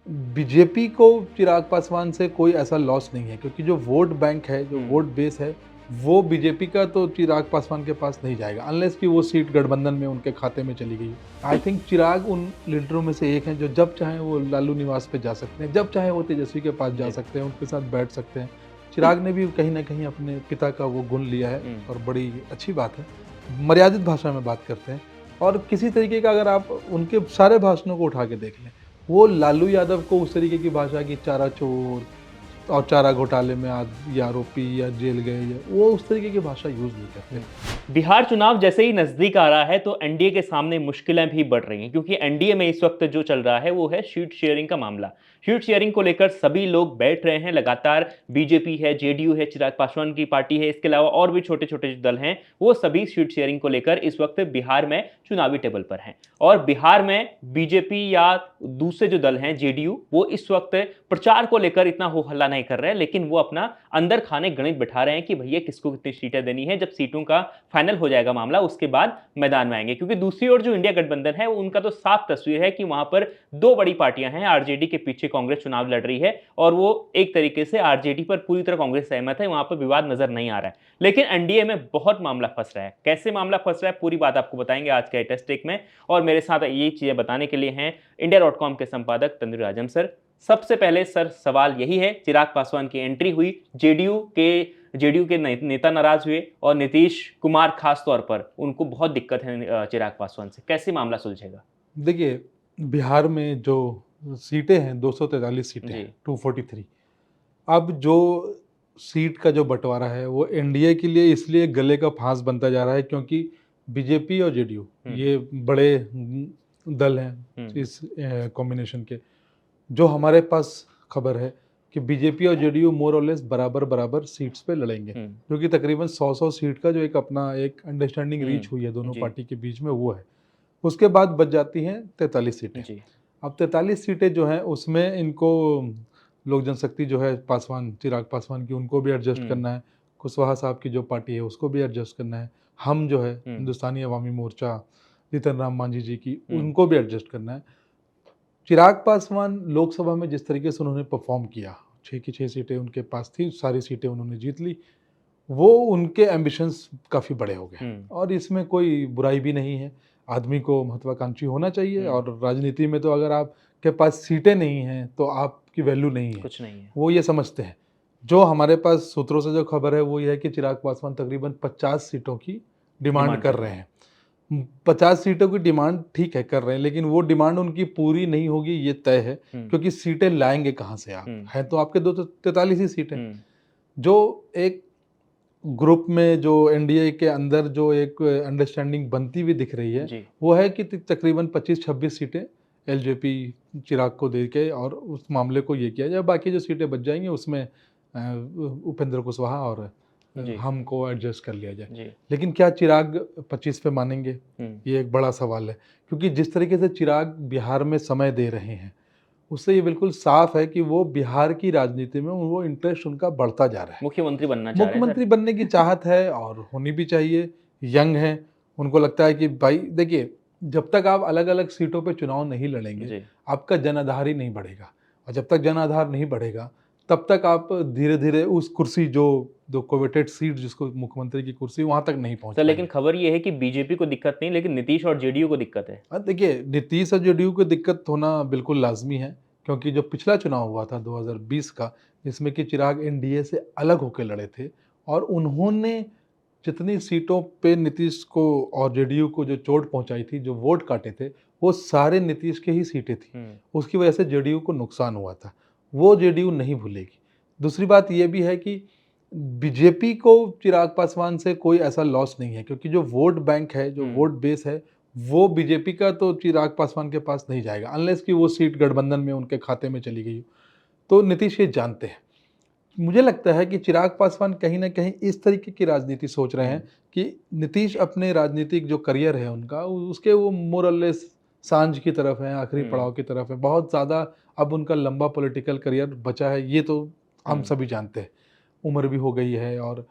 BJP को चिराग पासवान से कोई ऐसा लॉस नहीं है, क्योंकि जो वोट बैंक है, जो वोट बेस है, वो बीजेपी का तो चिराग पासवान के पास नहीं जाएगा, अनलेस कि वो सीट गठबंधन में उनके खाते में चली गई। आई थिंक चिराग उन लीडरों में से एक हैं जो जब चाहे वो लालू निवास पे जा सकते हैं, जब चाहे वो तेजस्वी के पास जा सकते हैं, उनके साथ बैठ सकते हैं। चिराग ने भी कहीं ना कहीं अपने पिता का वो गुण लिया है और बड़ी अच्छी बात है। मर्यादित भाषा में बात करते हैं और किसी तरीके का अगर आप उनके सारे भाषणों को उठा के देख लें, वो लालू यादव को उस तरीके की भाषा की चारा चोर और चारा घोटाले में या आरोपी या जेल गए, या वो उस तरीके की भाषा यूज नहीं करते। बिहार चुनाव जैसे ही नजदीक आ रहा है तो एनडीए के सामने मुश्किलें भी बढ़ रही हैं, क्योंकि एनडीए में इस वक्त जो चल रहा है वो है सीट शेयरिंग का मामला। सीट शेयरिंग को लेकर सभी लोग बैठ रहे हैं लगातार। बीजेपी है, जेडीयू है, चिराग पासवान की पार्टी है, इसके अलावा और भी छोटे छोटे जो दल हैं वो सभी सीट शेयरिंग को लेकर इस वक्त बिहार में चुनावी टेबल पर हैं। और बिहार में बीजेपी या दूसरे जो दल हैं जेडीयू, वो इस वक्त प्रचार को लेकर इतना हो हल्ला नहीं कर रहे हैं, लेकिन वो अपना अंदर खाने गणित बिठा रहे हैं कि भैया किसको कितनी सीटें देनी है। जब सीटों का फाइनल हो जाएगा मामला, उसके बाद मैदान में आएंगे। क्योंकि दूसरी ओर जो इंडिया गठबंधन है उनका तो साफ तस्वीर है कि वहां पर दो बड़ी पार्टियां हैं। आरजेडी के पीछे कांग्रेस चुनाव लड़ रही है और वो एक तरीके से आरजेडी पर पूरी तरह कांग्रेस सहमत है, वहां पर विवाद नजर नहीं आ रहा है। लेकिन एनडीए में बहुत मामला फंस रहा है। कैसे मामला फंस रहा है पूरी बात आपको बताएंगे आज के टेस्ट टेक में। और मेरे साथ ये चीजें बताने के लिए हैं इंडिया.com के संपादक तंदूर आजम सर। सबसे पहले सर सवाल यही है, चिराग पासवान की एंट्री हुई, जेडीयू के नेता नाराज हुए और नीतीश कुमार खास तौर पर उनको बहुत दिक्कत है चिराग पासवान से, कैसे मामला सुलझेगा? देखिए, बिहार में जो सीटें हैं 243 सीटें जी। हैं, 243। अब जो सीट का जो बंटवारा है वो एनडीए के लिए इसलिए गले का फांस बनता जा रहा है, क्योंकि बीजेपी और जेडीयू ये बड़े दल हैं इस कॉम्बिनेशन के। जो हमारे पास खबर है कि बीजेपी और जेडीयू मोर और लेस बराबर बराबर सीट्स पे लड़ेंगे, जो कि तकरीबन 100 सीट का जो एक अपना एक अंडरस्टैंडिंग रीच हुई है दोनों पार्टी के बीच में, वो है। उसके बाद बच जाती हैं 43 सीटें। अब 43 सीटें जो हैं उसमें इनको लोक जनशक्ति जो है पासवान, चिराग पासवान की, उनको भी एडजस्ट करना है। कुशवाहा साहब की जो पार्टी है उसको भी एडजस्ट करना है। हम जो है हिंदुस्तानी अवामी मोर्चा, जीतन राम मांझी जी की, उनको भी एडजस्ट करना है। चिराग पासवान लोकसभा में जिस तरीके से उन्होंने परफॉर्म किया, 6 की 6 सीटें उनके पास थी, सारी सीटें उन्होंने जीत ली, वो उनके एम्बिशंस काफ़ी बड़े हो गए और इसमें कोई बुराई भी नहीं है। आदमी को महत्वाकांक्षी होना चाहिए और राजनीति में तो अगर आपके पास सीटें नहीं हैं तो आपकी वैल्यू नहीं है, कुछ नहीं है। वो ये समझते हैं। जो हमारे पास सूत्रों से जो खबर है वो ये है कि चिराग पासवान तकरीबन 50 सीटों की डिमांड कर रहे हैं। 50 सीटों की डिमांड ठीक है कर रहे हैं, लेकिन वो डिमांड उनकी पूरी नहीं होगी ये तय है, क्योंकि सीटें लाएंगे कहाँ से आप? हैं तो आपके 243 ही सीटें। जो एक ग्रुप में जो एनडीए के अंदर जो एक अंडरस्टैंडिंग बनती हुई दिख रही है वो है कि तकरीबन 25-26 सीटें एलजेपी चिराग को दे के और उस मामले को ये किया जाए, बाकी जो सीटें बच जाएंगी उसमें उपेंद्र कुशवाहा और हमको एडजस्ट कर लिया जाए। लेकिन क्या चिराग 25 पे मानेंगे? ये एक बड़ा सवाल है, क्योंकि जिस तरीके से चिराग बिहार में समय दे रहे हैं उससे ये बिल्कुल साफ है कि वो बिहार की राजनीति में वो इंटरेस्ट उनका बढ़ता जा रहा है। मुख्यमंत्री बनना चाह रहे हैं। मुख्यमंत्री बनने की चाहत है और होनी भी चाहिए। यंग हैं, उनको लगता है कि भाई देखिए, जब तक आप अलग अलग सीटों पे चुनाव नहीं लड़ेंगे आपका जनाधार ही नहीं बढ़ेगा, और जब तक जनाधार नहीं बढ़ेगा तब तक आप धीरे धीरे उस कुर्सी जो कोवेटेड सीट जिसको मुख्यमंत्री की कुर्सी, वहां तक नहीं पहुंच पाएंगे। लेकिन खबर ये है कि बीजेपी को दिक्कत नहीं, लेकिन नीतीश और जेडीयू को दिक्कत है। देखिए, नीतीश और जेडीयू को दिक्कत होना बिल्कुल लाजमी है, क्योंकि जो पिछला चुनाव हुआ था 2020 का, जिसमें कि चिराग एनडीए से अलग होकर लड़े थे और उन्होंने जितनी सीटों पे नीतीश को और जेडीयू को जो चोट पहुंचाई थी, जो वोट काटे थे, वो सारे नीतीश के ही सीटें थी। उसकी वजह से जेडीयू को नुकसान हुआ था, वो जेडीयू नहीं भूलेगी। दूसरी बात ये भी है कि बीजेपी को चिराग पासवान से कोई ऐसा लॉस नहीं है, क्योंकि जो वोट बैंक है, जो वोट बेस है, वो बीजेपी का तो चिराग पासवान के पास नहीं जाएगा, अनलेस कि वो सीट गठबंधन में उनके खाते में चली गई। तो नीतीश ये जानते हैं। मुझे लगता है कि चिराग पासवान कहीं ना कहीं इस तरीके की राजनीति सोच रहे हैं कि नीतीश अपने राजनीतिक जो करियर है उनका, उसके वो मोर और लेस सांझ की तरफ है, आखिरी पड़ाव की तरफ है। बहुत ज़्यादा अब उनका लंबा पॉलिटिकल करियर बचा है, ये तो हम सभी जानते हैं। उम्र भी हो गई है, और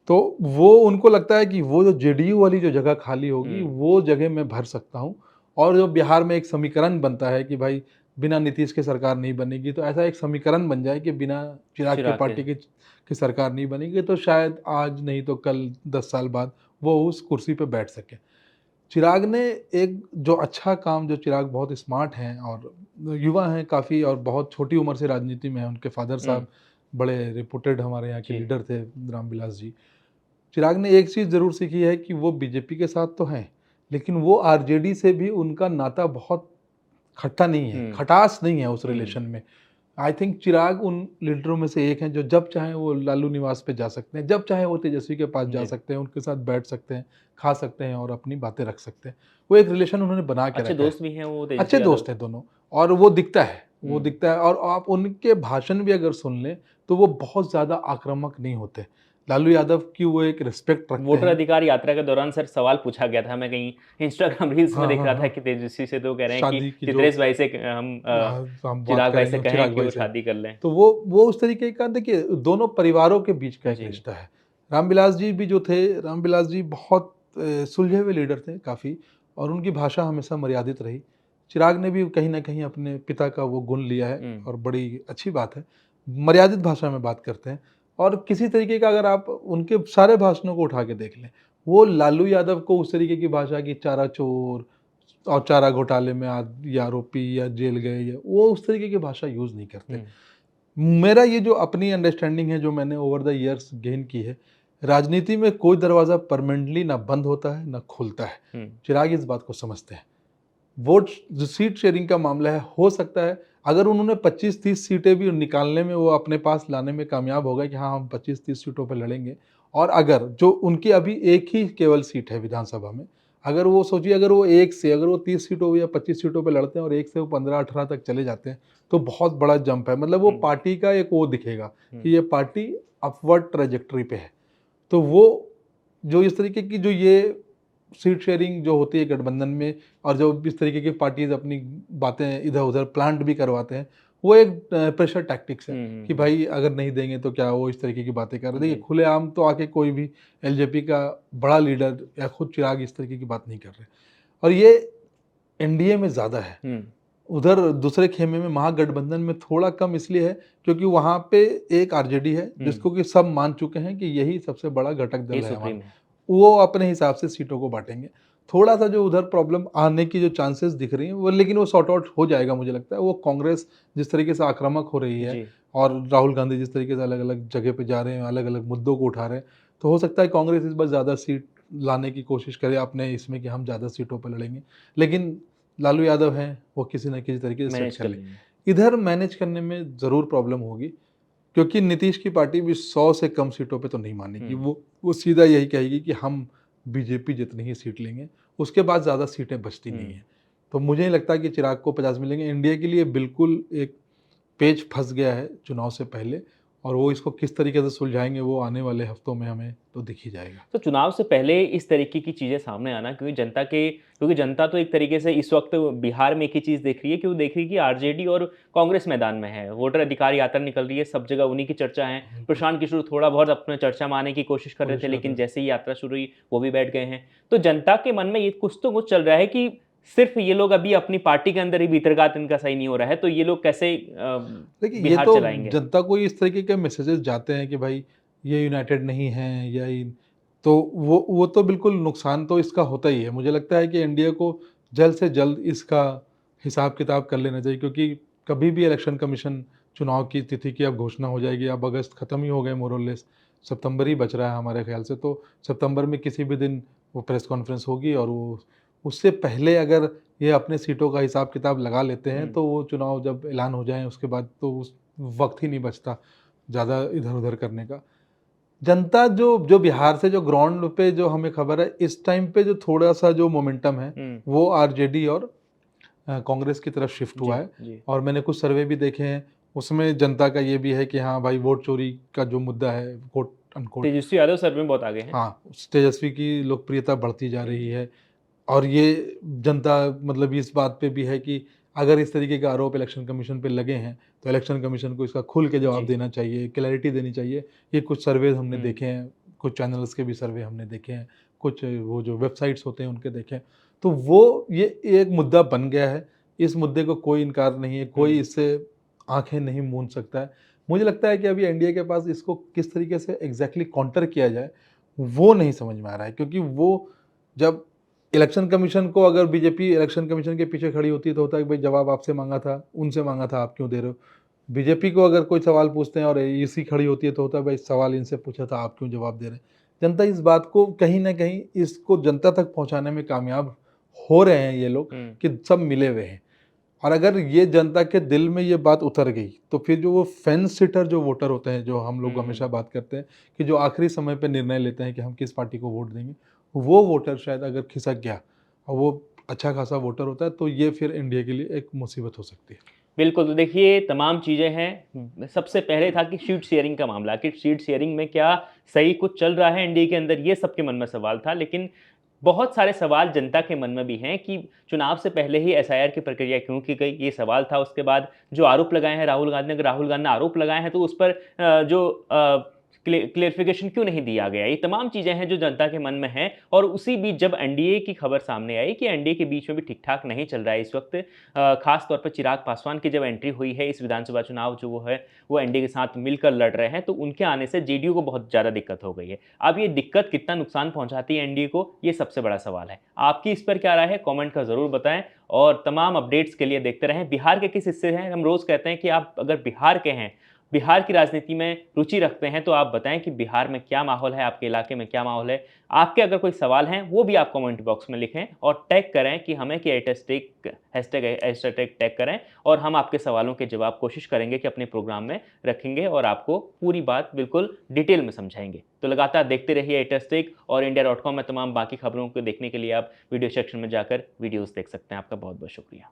तो वो उनको लगता है कि वो जो जेडीयू वाली जो जगह खाली होगी वो जगह मैं भर सकता हूँ। और जो बिहार में एक समीकरण बनता है कि भाई बिना नीतीश के सरकार नहीं बनेगी, तो ऐसा एक समीकरण बन जाए कि बिना चिराग के चिराग के। पार्टी की सरकार नहीं बनेगी, तो शायद आज नहीं तो कल 10 साल बाद वो उस कुर्सी पे बैठ सके। चिराग ने एक जो अच्छा काम, जो चिराग बहुत स्मार्ट हैं और युवा हैं काफ़ी, और बहुत छोटी उम्र से राजनीति में हैं, उनके फादर साहब बड़े रिपुटेड हमारे यहाँ के जी। लीडर थे, रामविलास जी। चिराग ने एक चीज़ ज़रूर सीखी है कि वो बीजेपी के साथ तो हैं, लेकिन वो आरजेडी से भी उनका नाता बहुत खट्टा नहीं है, खटास नहीं है उस रिलेशन में। आई थिंक चिराग उन लीडरों में से एक हैं जो जब चाहें वो लालू निवास पे जा सकते हैं, जब चाहें वो तेजस्वी के पास जा जी। सकते हैं, उनके साथ बैठ सकते हैं, खा सकते हैं और अपनी बातें रख सकते हैं। वो एक रिलेशन उन्होंने बना के अच्छे रखा है। दोस्त भी हैं वो अच्छे तेजस्वी यादव। दोस्त हैं दोनों, और वो दिखता है, वो हुँ। दिखता है, और आप उनके भाषण भी अगर सुन लें, तो वो बहुत ज़्यादा आक्रामक नहीं होते। लालू यादव की वो एक रिस्पेक्ट रखते वोटर हैं। अधिकार यात्रा के दौरान सर सवाल पूछा गया था, मैं कहीं इंस्टाग्राम रील्स में हाँ, देख हाँ, रहा था हाँ। कि तेजस्वी से तो कह रहे हैं कि शादी की जो चित्रेश भाई से हम हम बात चिराग भाई से करेंगे कहें चिराग कि भाई वो से, शादी कर लें। तो वो उस तरीके का, देखिए दोनों परिवारों के बीच का एक जी। रिश्ता है। रामविलास जी भी जो थे, रामविलास जी बहुत सुलझे हुए लीडर थे काफ़ी, और उनकी भाषा हमेशा मर्यादित रही। चिराग ने भी कहीं न कहीं अपने पिता का वो गुण लिया है, हुँ। और बड़ी अच्छी बात है। मर्यादित भाषा में बात करते हैं, और किसी तरीके का अगर आप उनके सारे भाषणों को उठा के देख लें, वो लालू यादव को उस तरीके की भाषा की चारा चोर और चारा घोटाले में या आरोपी या जेल गए, या वो उस तरीके की भाषा यूज़ नहीं करते। हुँ। मेरा ये जो अपनी अंडरस्टैंडिंग है, जो मैंने ओवर द ईयर्स गेन की है, राजनीति में कोई दरवाज़ा परमानेंटली ना बंद होता है, ना खुलता है। हुँ। चिराग इस बात को समझते हैं। वोट जो सीट शेयरिंग का मामला है, हो सकता है अगर उन्होंने 25-30 सीटें भी निकालने में, वो अपने पास लाने में कामयाब हो गए कि हाँ, हम 25-30 सीटों पे लड़ेंगे, और अगर जो उनकी अभी एक ही केवल सीट है विधानसभा में, अगर वो सोचिए, अगर वो 30 सीटों या 25 सीटों पे लड़ते हैं और एक से वो 15-18 तक चले जाते हैं, तो बहुत बड़ा जंप है। मतलब वो हुँ। पार्टी का एक वो दिखेगा हुँ। कि ये पार्टी अपवर्ड ट्रैजेक्टरी पे है। तो वो जो इस तरीके की जो ये सीट शेयरिंग जो होती है गठबंधन में, और जो इस तरीके की पार्टीज अपनी बातें इधर-उधर प्लांट भी करवाते हैं, वो एक प्रेशर टैक्टिक्स है हुँ, हुँ, कि हुँ। भाई अगर नहीं देंगे तो क्या, वो इस तरीके की बातें कर रहे हैं। देखिए जी। खुलेआम तो आके कोई भी एलजेपी का बड़ा लीडर या खुद चिराग इस तरीके की बात नहीं कर रहे, और ये एनडीए में ज़्यादा है। हुँ। उधर दूसरे खेमे में महागठबंधन में थोड़ा कम इसलिए है क्योंकि वहाँ पे एक आरजेडी है हुँ। जिसको कि सब मान चुके हैं कि यही सबसे बड़ा घटक ये दल है हमारा। सुप्रीम है। वो अपने हिसाब से सीटों को बाँटेंगे। थोड़ा-सा जो उधर प्रॉब्लम आने की जो चांसेस दिख रही हैं, वो लेकिन वो सॉर्ट आउट हो जाएगा मुझे लगता है। वो कांग्रेस जिस तरीके से आक्रामक हो रही है, जी। और राहुल गांधी जिस तरीके से अलग-अलग जगह पे जा रहे हैं, अलग-अलग मुद्दों को उठा रहे हैं, तो हो सकता है कांग्रेस इस बार ज़्यादा सीट लाने की कोशिश करे अपने इसमें कि हम ज़्यादा सीटों पे लड़ेंगे। लेकिन लालू यादव हैं, वो किसी न किसी तरीके से सेट मैनेज कर कर लेंगे। लेंगे। इधर मैनेज करने में ज़रूर प्रॉब्लम होगी, क्योंकि नीतीश की पार्टी भी 100 से कम सीटों पे तो नहीं मानेगी। हुँ। वो सीधा यही कहेगी कि हम बीजेपी जितनी ही सीट लेंगे, उसके बाद ज़्यादा सीटें बचती नहीं हुँ। हैं। तो मुझे नहीं लगता कि चिराग को 50 मिलेंगे। इंडिया के लिए बिल्कुल एक पेच फँस गया है चुनाव से पहले, और वो इसको किस तरीके से सुलझाएँगे, वो आने वाले हफ्तों में हमें तो दिख ही जाएगा। तो चुनाव से पहले इस तरीके की चीज़ें सामने आना, क्योंकि जनता तो एक तरीके से इस वक्त बिहार में एक ही चीज़ देख रही है कि वो देख रही है कि आरजेडी और कांग्रेस मैदान में है। वोटर अधिकार यात्रा निकल रही है, सब जगह उन्हीं की चर्चा है। बिल्कुल, प्रशांत किशोर थोड़ा बहुत अपना चर्चा में आने की कोशिश कर रहे कोशिश थे, कर रहे लेकिन हैं। जैसे ही यात्रा शुरू हुई वो भी बैठ गए हैं। तो जनता के मन में ये कुछ तो कुछ चल रहा है कि सिर्फ ये लोग अभी अपनी पार्टी के अंदर ही भीतरघात इनका सही नहीं हो रहा है, तो ये लोग कैसे देखिए, ये बिहार तो चलाएँगे? जनता को इस तरीके के मैसेजेस जाते हैं कि भाई ये यूनाइटेड नहीं हैं, या इन, तो वो तो बिल्कुल नुकसान तो इसका होता ही है। मुझे लगता है कि इंडिया को जल्द से जल्द इसका हिसाब-किताब कर लेना चाहिए, क्योंकि कभी भी इलेक्शन कमीशन चुनाव की तिथि की अब घोषणा हो जाएगी। अब अगस्त खत्म ही हो गए मोर और लेस, सितंबर ही बच रहा है हमारे ख्याल से। तो सितंबर में किसी भी दिन वो प्रेस कॉन्फ्रेंस होगी, और वो उससे पहले अगर ये अपने सीटों का हिसाब-किताब लगा लेते हैं, हुँ। तो वो चुनाव जब ऐलान हो जाएँ उसके बाद तो उस वक़्त ही नहीं बचता ज़्यादा इधर-उधर करने का। जनता जो जो बिहार से जो ग्राउंड पे जो हमें खबर है, इस टाइम पे जो थोड़ा-सा जो मोमेंटम है, हुँ। वो आरजेडी और कांग्रेस की तरफ शिफ्ट जी, हुआ है। जी। और मैंने कुछ सर्वे भी देखे हैं, उसमें जनता का ये भी है कि हाँ भाई, वोट चोरी का जो मुद्दा है, कोट अनकोट, तेजस्वी यादव सर्वे में बहुत आगे हैं। हाँ, तेजस्वी की लोकप्रियता बढ़ती जा हुँ। रही है। और ये जनता मतलब इस बात पे भी है कि अगर इस तरीके के आरोप इलेक्शन कमीशन पे लगे हैं, तो इलेक्शन कमीशन को इसका खुल के जवाब जी। देना चाहिए, क्लैरिटी देनी चाहिए। ये कुछ सर्वेज़ हमने हुँ। देखे हैं, कुछ चैनल्स के भी सर्वे हमने देखे हैं, कुछ वो जो वेबसाइट्स होते हैं उनके देखे हैं। तो वो ये एक मुद्दा बन गया है। इस मुद्दे को कोई इनकार नहीं है, कोई इससे आंखें नहीं मूंद सकता है। मुझे लगता है कि अभी एनडीए के पास इसको किस तरीके से एग्जैक्टली काउंटर किया जाए वो नहीं समझ में आ रहा है, क्योंकि वो जब इलेक्शन कमीशन को, अगर बीजेपी इलेक्शन कमीशन के पीछे खड़ी होती है तो होता है कि भाई जवाब आपसे मांगा था, उनसे मांगा था, आप क्यों दे रहे हो। बीजेपी को अगर कोई सवाल पूछते हैं और ईसी खड़ी होती है तो होता है भाई सवाल इनसे पूछा था, आप क्यों जवाब दे रहे हैं। जनता इस बात को कहीं ना कहीं इसको जनता तक पहुंचाने में कामयाब हो रहे हैं ये लोग कि सब मिले हुए हैं। और अगर ये जनता के दिल में ये बात उतर गई तो फिर जो वो फेंस सिटर जो वोटर होते हैं, जो हम लोग हमेशा बात करते हैं कि जो आखिरी समय पे निर्णय लेते हैं कि हम किस पार्टी को वोट देंगे, वो वोटर शायद अगर खिसक गया और वो अच्छा खासा वोटर होता है तो ये फिर इंडिया के लिए एक मुसीबत हो सकती है। बिल्कुल, तो देखिए तमाम चीज़ें हैं। सबसे पहले था कि सीट शेयरिंग का मामला, कि सीट शेयरिंग में क्या सही कुछ चल रहा है एनडीए के अंदर, ये सबके मन में सवाल था। लेकिन बहुत सारे सवाल जनता के मन में भी हैं कि चुनाव से पहले ही एसआईआर की प्रक्रिया क्यों की गई, ये सवाल था। उसके बाद जो आरोप लगाए हैं राहुल गांधी ने, अगर राहुल गांधी ने आरोप लगाए हैं तो उस पर क्लियरिफिकेशन क्यों नहीं दिया गया। ये तमाम चीज़ें हैं जो जनता के मन में हैं। और उसी बीच जब एनडीए की खबर सामने आई कि एनडीए के बीच में भी ठीक ठाक नहीं चल रहा है इस वक्त, खास तौर पर चिराग पासवान की जब एंट्री हुई है इस विधानसभा चुनाव जो वो एनडीए के साथ मिलकर लड़ रहे हैं, तो उनके आने से जेडीयू को बहुत ज़्यादा दिक्कत हो गई है। अब ये दिक्कत कितना नुकसान पहुंचाती है एनडीए को, ये सबसे बड़ा सवाल है। आपकी इस पर क्या राय है, कमेंट कर ज़रूर बताएं। और तमाम अपडेट्स के लिए देखते रहें। बिहार के किस हिस्से हैं, हम रोज़ कहते हैं कि आप अगर बिहार के हैं, बिहार की राजनीति में रुचि रखते हैं, तो आप बताएं कि बिहार में क्या माहौल है, आपके इलाके में क्या माहौल है। आपके अगर कोई सवाल हैं वो भी आप कमेंट बॉक्स में लिखें और टैग करें कि हमें कि हैशटैग टैग करें, और हम आपके सवालों के जवाब कोशिश करेंगे कि अपने प्रोग्राम में रखेंगे और आपको पूरी बात बिल्कुल डिटेल में समझाएंगे। तो लगातार देखते रहिए हैशटैग, और इंडिया.com में तमाम बाकी खबरों को देखने के लिए आप वीडियो सेक्शन में जाकर वीडियोस देख सकते हैं। आपका बहुत बहुत शुक्रिया।